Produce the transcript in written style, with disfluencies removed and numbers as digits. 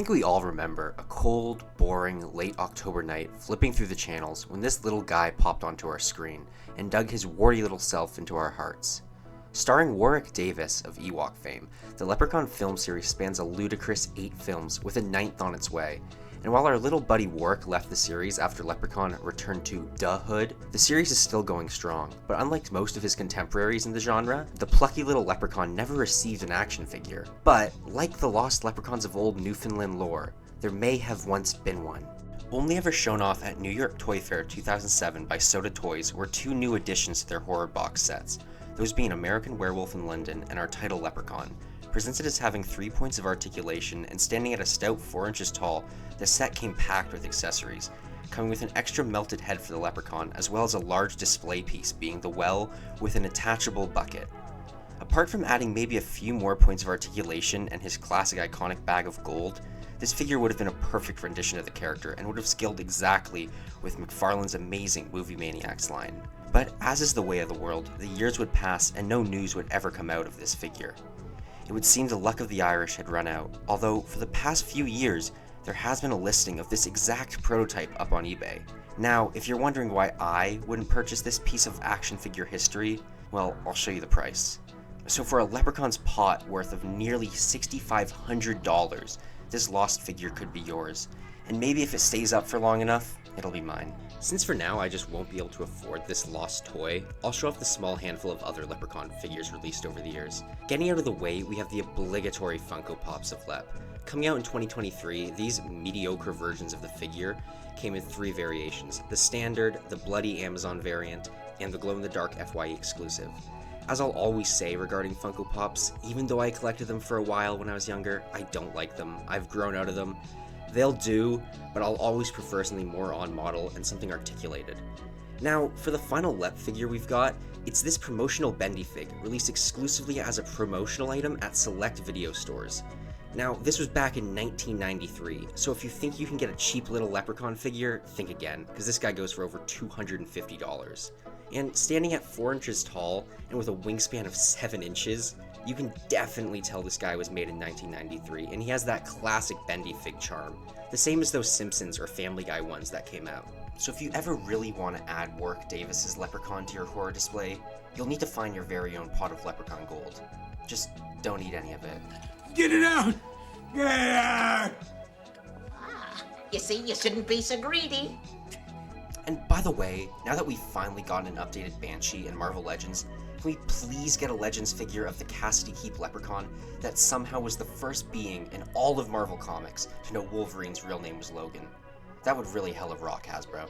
think we all remember a cold, boring, late October night flipping through the channels when this little guy popped onto our screen and dug his warty little self into our hearts. Starring Warwick Davis of Ewok fame, the Leprechaun film series spans a ludicrous 8 films with a 9th on its way, and while our little buddy Warwick left the series after Leprechaun returned to the Hood, the series is still going strong, but unlike most of his contemporaries in the genre, the plucky little leprechaun never received an action figure. But, like the lost leprechauns of old Newfoundland lore, there may have once been one. Only ever shown off at New York Toy Fair 2007 by Soda Toys were 2 new additions to their horror box sets, those being American Werewolf in London and our title Leprechaun. Presented as having 3 points of articulation and standing at a stout 4 inches tall, the set came packed with accessories, coming with an extra melted head for the leprechaun as well as a large display piece being the well with an attachable bucket. Apart from adding maybe a few more points of articulation and his classic iconic bag of gold, this figure would have been a perfect rendition of the character and would have scaled exactly with McFarlane's amazing Movie Maniacs line. But as is the way of the world, the years would pass and no news would ever come out of this figure. It would seem the luck of the Irish had run out, although for the past few years, there has been a listing of this exact prototype up on eBay. Now, if you're wondering why I wouldn't purchase this piece of action figure history, well, I'll show you the price. So for a Leprechaun's pot worth of nearly $6,500, this lost figure could be yours, and maybe if it stays up for long enough, it'll be mine. Since for now I just won't be able to afford this lost toy, I'll show off the small handful of other Leprechaun figures released over the years. Getting out of the way, we have the obligatory Funko Pops of Lep. Coming out in 2023, these mediocre versions of the figure came in 3 variations: the standard, the bloody Amazon variant, and the glow-in-the-dark FYE exclusive. As I'll always say regarding Funko Pops, even though I collected them for a while when I was younger, I don't like them. I've grown out of them. They'll do, but I'll always prefer something more on model and something articulated. Now, for the final Lep figure we've got, it's this promotional bendy fig, released exclusively as a promotional item at select video stores. Now, this was back in 1993, so if you think you can get a cheap little Leprechaun figure, think again, because this guy goes for over $250. And standing at 4 inches tall, and with a wingspan of 7 inches, you can definitely tell this guy was made in 1993, and he has that classic bendy fig charm, the same as those Simpsons or Family Guy ones that came out. So if you ever really want to add Warwick Davis's Leprechaun to your horror display, you'll need to find your very own pot of Leprechaun gold. Just don't eat any of it. Get it out! Get it out! You see, you shouldn't be so greedy. And by the way, now that we've finally gotten an updated Banshee and Marvel Legends, can we please get a Legends figure of the Cassidy Keep Leprechaun that somehow was the first being in all of Marvel Comics to know Wolverine's real name was Logan? That would really hella rock, Hasbro.